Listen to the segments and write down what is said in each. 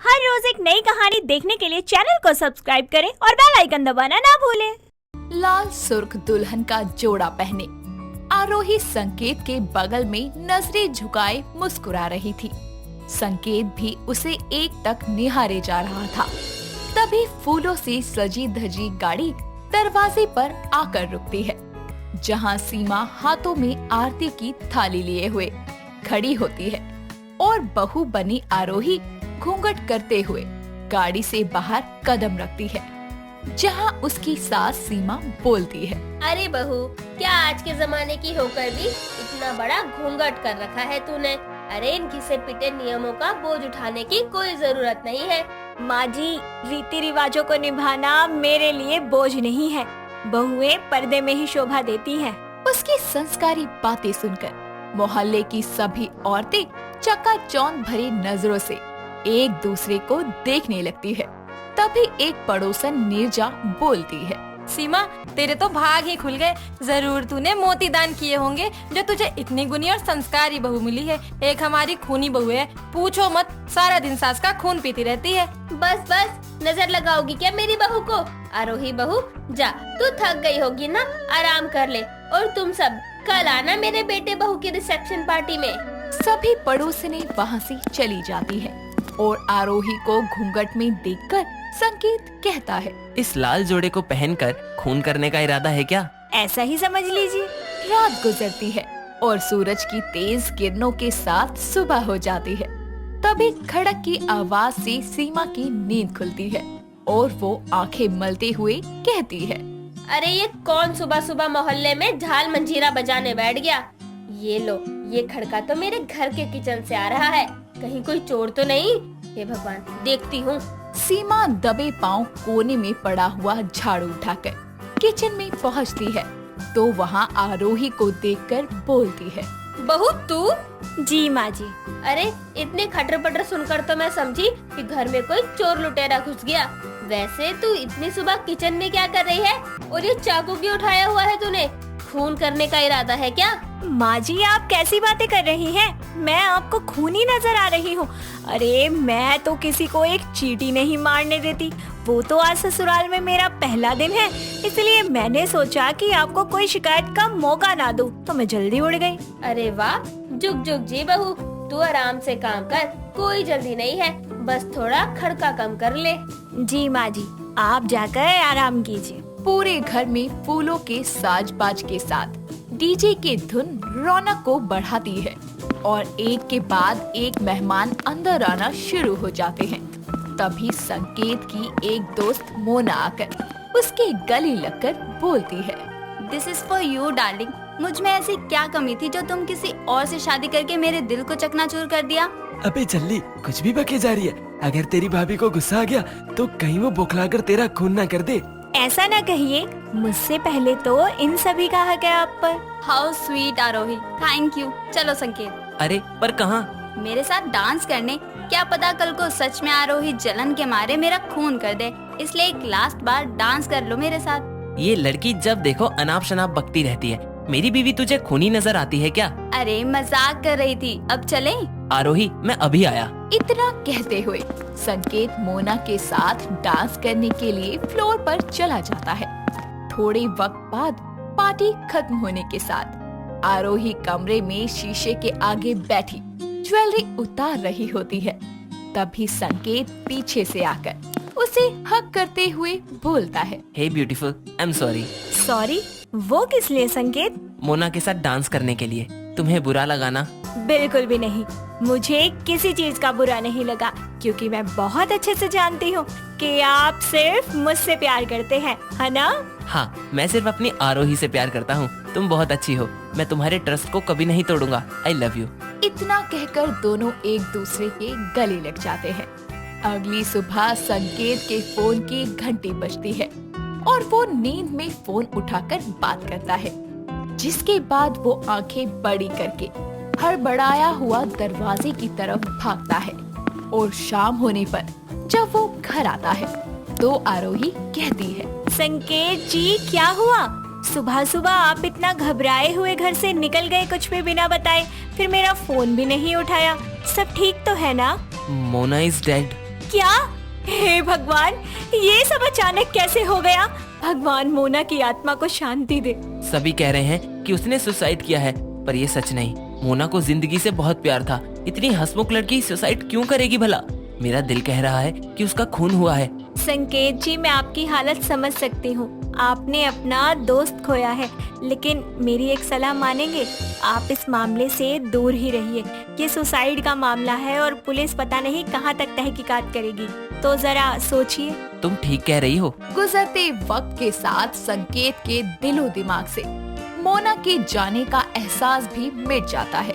हर रोज एक नई कहानी देखने के लिए चैनल को सब्सक्राइब करें और बेल आइकन दबाना ना भूलें। लाल सुर्ख दुल्हन का जोड़ा पहने आरोही संकेत के बगल में नजरें झुकाए मुस्कुरा रही थी। संकेत भी उसे एकटक निहारे जा रहा था। तभी फूलों से सजी धजी गाड़ी दरवाजे पर आकर रुकती है, जहां सीमा हाथों में आरती की थाली लिए हुए खड़ी होती है और बहू बनी आरोही घूंघट करते हुए गाड़ी से बाहर कदम रखती है, जहां उसकी सास सीमा बोलती है, अरे बहू, क्या आज के जमाने की होकर भी इतना बड़ा घूंघट कर रखा है तूने? अरे इन घिसे पिटे नियमों का बोझ उठाने की कोई जरूरत नहीं है। माँ जी, रीति रिवाजों को निभाना मेरे लिए बोझ नहीं है। बहुएं पर्दे में ही शोभा देती हैं। उसकी संस्कारी बातें सुनकर मोहल्ले की सभी औरतें चकाचौंध भरी नजरों से एक दूसरे को देखने लगती है। तभी एक पड़ोसन नीरजा बोलती है, सीमा, तेरे तो भाग ही खुल गए। जरूर तूने मोती दान किए होंगे जो तुझे इतनी गुनी और संस्कारी बहू मिली है। एक हमारी खूनी बहू है, पूछो मत, सारा दिन सास का खून पीती रहती है। बस बस, नजर लगाओगी क्या मेरी बहू को? आरोही बहू, जा, तू थक गई होगी ना, आराम कर ले। और तुम सब कल आना मेरे बेटे बहू की रिसेप्शन पार्टी में। सभी पड़ोसने वहाँ से चली जाती है और आरोही को घूंघट में देखकर संकेत कहता है, इस लाल जोड़े को पहनकर खून करने का इरादा है क्या? ऐसा ही समझ लीजिए। रात गुजरती है और सूरज की तेज किरणों के साथ सुबह हो जाती है। तभी खड़क की आवाज से सीमा की नींद खुलती है और वो आंखें मलते हुए कहती है, अरे ये कौन सुबह सुबह मोहल्ले में झाल मंजीरा बजाने बैठ गया? ये लो, ये खड़का तो मेरे घर के किचन से आ रहा है। कहीं कोई चोर तो नहीं? हे भगवान, देखती हूँ। सीमा दबे पांव कोने में पड़ा हुआ झाड़ू उठाकर किचन में पहुँचती है तो वहाँ आरोही को देखकर बोलती है, बहू तू? जी माँ जी। अरे इतने खटर पटर सुनकर तो मैं समझी कि घर में कोई चोर लुटेरा घुस गया। वैसे तू इतनी सुबह किचन में क्या कर रही है? और ये चाकू क्यों उठाया हुआ है तूने? खून करने का इरादा है क्या? माँ जी, आप कैसी बातें कर रही हैं? मैं आपको खूनी नजर आ रही हूँ? अरे मैं तो किसी को एक चींटी नहीं मारने देती। वो तो आज ससुराल में मेरा पहला दिन है, इसलिए मैंने सोचा कि आपको कोई शिकायत का मौका ना दूं, तो मैं जल्दी उड़ गई। अरे वाह, जुग जुग जी बहू, तू आराम से काम कर, कोई जल्दी नहीं है, बस थोड़ा खड़का कम कर ले। जी माँ जी, आप जाकर आराम कीजिए। पूरे घर में फूलों के साज बाज के साथ डीजे की धुन रौनक को बढ़ाती है और एक के बाद एक मेहमान अंदर आना शुरू हो जाते हैं। तभी संकेत की एक दोस्त मोना आकर उसके गले लगकर बोलती है, this is for you darling. मुझ में ऐसी क्या कमी थी जो तुम किसी और से शादी करके मेरे दिल को चकनाचूर कर दिया? अबे जल्दी, कुछ भी बके जा रही है। अगर तेरी भाभी को गुस्सा आ गया तो कहीं वो बौखलाकर तेरा खून ना कर दे। ऐसा ना कहिए, मुझसे पहले तो इन सभी का हक है आप पर। How sweet Arohi, thank you. चलो संकेत, अरे पर कहाँ? मेरे साथ डांस करने। क्या पता कल को सच में आरोही जलन के मारे मेरा खून कर दे, इसलिए एक लास्ट बार डांस कर लो मेरे साथ। ये लड़की जब देखो अनाप शनाप बकती रहती है। मेरी बीवी तुझे खूनी नजर आती है क्या? अरे मजाक कर रही थी, अब चलें? आरोही, मैं अभी आया। इतना कहते हुए संकेत मोना के साथ डांस करने के लिए फ्लोर पर चला जाता है। थोड़े वक्त बाद पार्टी खत्म होने के साथ आरोही कमरे में शीशे के आगे बैठी ज्वेलरी उतार रही होती है। तभी संकेत पीछे से आकर उसे हग करते हुए बोलता है, hey beautiful, I am sorry. Sorry? वो किस लिए संकेत? मोना के साथ डांस करने के लिए। तुम्हें बुरा लगा ना? बिल्कुल भी नहीं, मुझे किसी चीज का बुरा नहीं लगा, क्योंकि मैं बहुत अच्छे से जानती हूँ कि आप सिर्फ मुझसे प्यार करते हैं, है ना? हाँ, मैं सिर्फ अपनी आरोही से प्यार करता हूँ। तुम बहुत अच्छी हो, मैं तुम्हारे ट्रस्ट को कभी नहीं तोड़ूंगा। I love you. इतना कहकर दोनों एक दूसरे के गले लग जाते हैं। अगली सुबह संकेत के फोन की घंटी बजती है और वो नींद में फोन उठाकर बात करता है, जिसके बाद वो आंखें बड़ी करके हड़बड़ाया हुआ दरवाजे की तरफ भागता है। और शाम होने पर जब वो घर आता है तो आरोही कहती है, संकेत जी, क्या हुआ? सुबह सुबह आप इतना घबराए हुए घर से निकल गए कुछ भी बिना बताए, फिर मेरा फोन भी नहीं उठाया। सब ठीक तो है ना? Mona is dead. क्या? हे भगवान, ये सब अचानक कैसे हो गया? भगवान मोना की आत्मा को शांति दे। सभी कह रहे हैं कि उसने सुसाइड किया है, पर ये सच नहीं। मोना को जिंदगी से बहुत प्यार था। इतनी हंसमुख लड़की सुसाइड क्यों करेगी भला? मेरा दिल कह रहा है कि उसका खून हुआ है। संकेत जी, मैं आपकी हालत समझ सकती हूँ। आपने अपना दोस्त खोया है, लेकिन मेरी एक सलाह मानेंगे? आप इस मामले से दूर ही रहिए। ये सुसाइड का मामला है और पुलिस पता नहीं कहाँ तक तहकीकात करेगी, तो जरा सोचिए। तुम ठीक कह रही हो। गुजरते वक्त के साथ संकेत के दिलो दिमाग से मोना के जाने का एहसास भी मिट जाता है।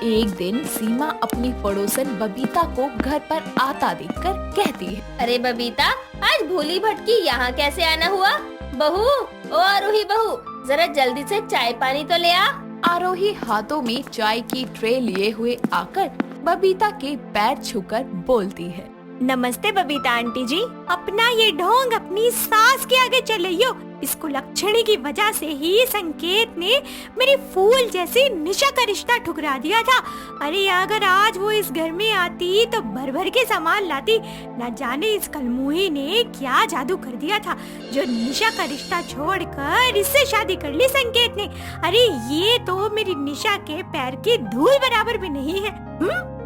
एक दिन सीमा अपनी पड़ोसन बबीता को घर पर आता देखकर कहती है, अरे बबीता, आज भोली भटकी यहाँ कैसे आना हुआ? बहू, ओ आरोही बहू, जरा जल्दी से चाय पानी तो ले आ। आरोही हाथों में चाय की ट्रे लिए हुए आकर बबीता के पैर छूकर बोलती है, नमस्ते बबीता आंटी जी। अपना ये ढोंग अपनी सास के आगे चलियो। इस कुलक्षणी की वजह से ही संकेत ने मेरी फूल जैसी निशा का रिश्ता ठुकरा दिया था। अरे अगर आज वो इस घर में आती तो भर भर के सामान लाती। न जाने इस कलमुही ने क्या जादू कर दिया था जो निशा का रिश्ता छोड़कर इससे शादी कर ली संकेत ने। अरे ये तो मेरी निशा के पैर की धूल बराबर भी नहीं है।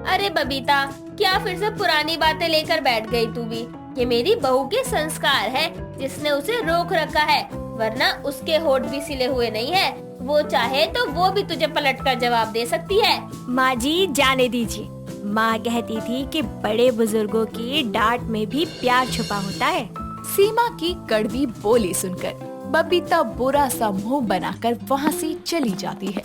अरे बबीता, क्या फिर से पुरानी बातें लेकर बैठ गई तू भी? ये मेरी बहू के संस्कार है जिसने उसे रोक रखा है, वरना उसके होठ भी सिले हुए नहीं है। वो चाहे तो वो भी तुझे पलटकर जवाब दे सकती है। माँ जी, जाने दीजिए। माँ कहती थी कि बड़े बुजुर्गों की डांट में भी प्यार छुपा होता है। सीमा की कड़वी बोली सुनकर बबीता बुरा सा मुंह बनाकर वहाँ से चली जाती है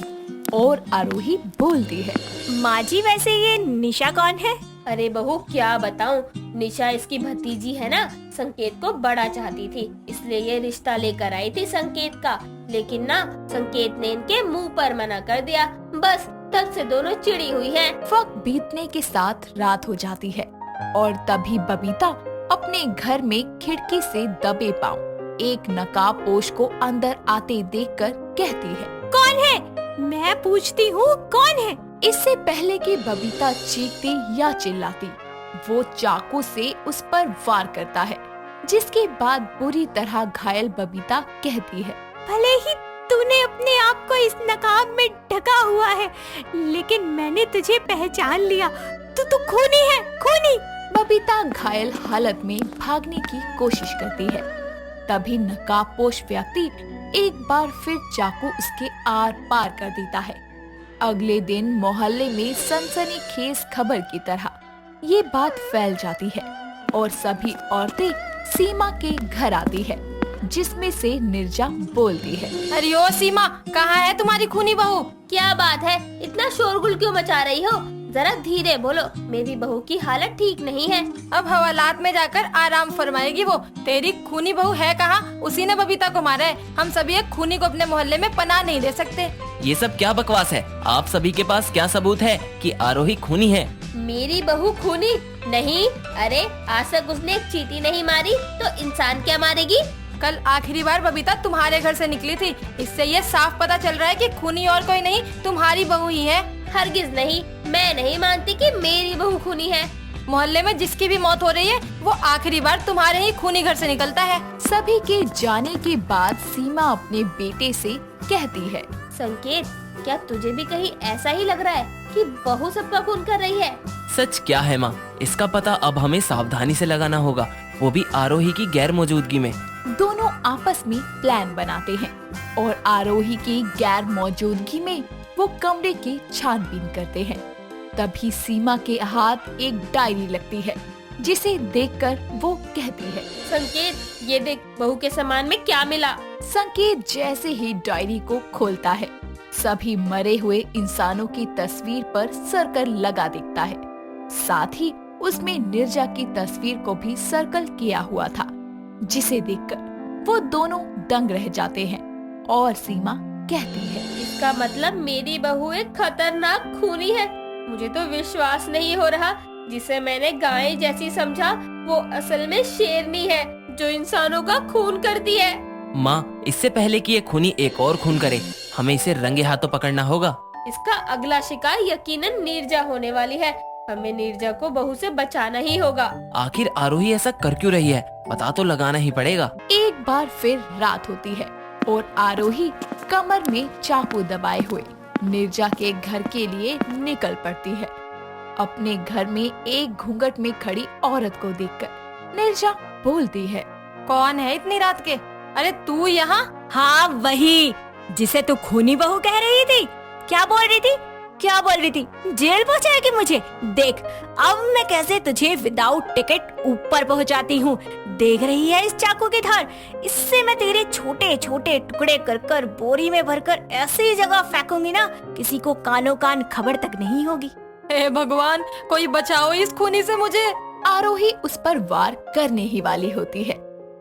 और आरोही बोलती है, माँ जी, वैसे ये निशा कौन है? अरे बहू, क्या बताऊं, निशा इसकी भतीजी है ना। संकेत को बड़ा चाहती थी, इसलिए ये रिश्ता लेकर आई थी संकेत का। लेकिन ना, संकेत ने इनके मुंह पर मना कर दिया। बस तब से दोनों चिड़ी हुई हैं। वक्त बीतने के साथ रात हो जाती है और तभी बबीता अपने घर में खिड़की से दबे पांव एक नकाबपोश को अंदर आते देखकर कहती है, कौन है? मैं पूछती हूँ, कौन है? इससे पहले कि बबीता चीखती या चिल्लाती, वो चाकू से उस पर वार करता है, जिसके बाद बुरी तरह घायल बबीता कहती है, भले ही तूने अपने आप को इस नकाब में ढका हुआ है, लेकिन मैंने तुझे पहचान लिया। तू खूनी है, खूनी। बबीता घायल हालत में भागने की कोशिश करती है। तभी नकाबपोश व्यक्ति एक बार फिर चाकू उसके आर पार कर देता है। अगले दिन मोहल्ले में सनसनीखेज खबर की तरह ये बात फैल जाती है और सभी औरतें सीमा के घर आती है, जिसमें से निर्जा बोलती है, अरे ओ सीमा, कहाँ है तुम्हारी खूनी बहू? क्या बात है, इतना शोरगुल क्यों मचा रही हो? जरा धीरे बोलो, मेरी बहू की हालत ठीक नहीं है। अब हवालात में जाकर आराम फरमाएगी वो। तेरी खूनी बहू है कहाँ? उसी ने बबीता को मारा है। हम सभी एक खूनी को अपने मोहल्ले में पनाह नहीं दे सकते। ये सब क्या बकवास है? आप सभी के पास क्या सबूत है कि आरोही खूनी है? मेरी बहू खूनी नहीं। अरे आज तक उसने एक चींटी नहीं मारी तो इंसान क्या मारेगी? कल आखिरी बार बबीता तुम्हारे घर से निकली थी, इससे ये साफ पता चल रहा है कि खूनी और कोई नहीं, तुम्हारी बहू ही है। हरगिज नहीं, मैं नहीं मानती कि मेरी बहू खूनी है। मोहल्ले में जिसकी भी मौत हो रही है वो आखिरी बार तुम्हारे ही खूनी घर से निकलता है। सभी के जाने के बाद सीमा अपने बेटे से कहती है, संकेत, क्या तुझे भी कहीं ऐसा ही लग रहा है कि बहू सबका खून कर रही है? सच क्या है माँ? इसका पता अब हमें सावधानी से लगाना होगा, वो भी आरोही की गैर मौजूदगी में। दोनों आपस में प्लान बनाते हैं और आरोही की गैर मौजूदगी में वो कमरे की छानबीन करते हैं। तभी सीमा के हाथ एक डायरी लगती है, जिसे देखकर वो कहती है, संकेत, ये देख, बहू के सामान में क्या मिला। संकेत जैसे ही डायरी को खोलता है, सभी मरे हुए इंसानों की तस्वीर पर सर्कल लगा दिखता है। साथ ही उसमें निर्जा की तस्वीर को भी सर्कल किया हुआ था, जिसे देखकर वो दोनों दंग रह जाते हैं और सीमा कहती है, इसका मतलब मेरी बहू एक खतरनाक खूनी है। मुझे तो विश्वास नहीं हो रहा, जिसे मैंने गाय जैसी समझा वो असल में शेरनी है जो इंसानों का खून करती है। माँ, इससे पहले कि ये खूनी एक और खून करे, हमें इसे रंगे हाथों पकड़ना होगा। इसका अगला शिकार यकीनन नीरजा होने वाली है। हमें नीरजा को बहू से बचाना ही होगा। आखिर आरोही ऐसा कर क्यों रही है, पता तो लगाना ही पड़ेगा। एक बार फिर रात होती है और आरोही कमर में चाकू दबाए हुए नीरजा के घर के लिए निकल पड़ती है। अपने घर में एक घूंघट में खड़ी औरत को देखकर नीरजा बोलती है, कौन है इतनी रात के? अरे तू यहाँ? हाँ वही जिसे तू खूनी बहू कह रही थी। क्या बोल रही थी? क्या बोल रही थी? जेल पहुंचाएगी मुझे? देख अब मैं कैसे तुझे विदाउट टिकट ऊपर पहुंचाती हूँ। देख रही है इस चाकू की धार? इससे मैं तेरे छोटे छोटे टुकड़े कर कर बोरी में भरकर ऐसी जगह फेंकूंगी ना, किसी को कानो कान खबर तक नहीं होगी। हे भगवान, कोई बचाओ इस खूनी से मुझे। आरोही उस पर वार करने ही वाली होती है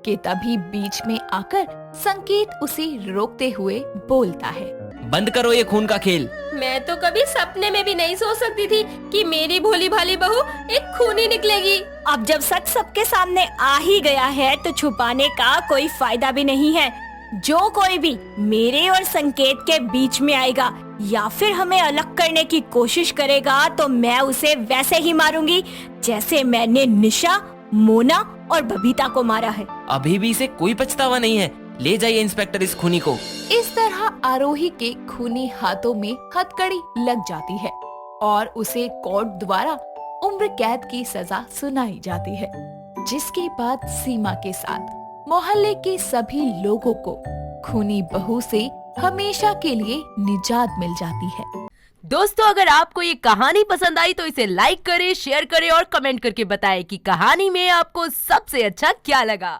कि तभी बीच में आकर संकेत उसे रोकते हुए बोलता है, बंद करो ये खून का खेल। मैं तो कभी सपने में भी नहीं सोच सकती थी कि मेरी भोली भाली बहू एक खूनी निकलेगी। अब जब सच सबके सामने आ ही गया है तो छुपाने का कोई फायदा भी नहीं है। जो कोई भी मेरे और संकेत के बीच में आएगा या फिर हमें अलग करने की कोशिश करेगा तो मैं उसे वैसे ही मारूंगी जैसे मैंने निशा, मोना और बबीता को मारा है। अभी भी इसे कोई पछतावा नहीं है। ले जाइए इंस्पेक्टर इस खूनी को। इस तरह आरोही के खूनी हाथों में हथकड़ी लग जाती है और उसे कोर्ट द्वारा उम्र कैद की सजा सुनाई जाती है, जिसके बाद सीमा के साथ मोहल्ले के सभी लोगों को खूनी बहू से हमेशा के लिए निजात मिल जाती है। दोस्तों, अगर आपको ये कहानी पसंद आई तो इसे लाइक करें, शेयर करें और कमेंट करके बताएं कि कहानी में आपको सबसे अच्छा क्या लगा।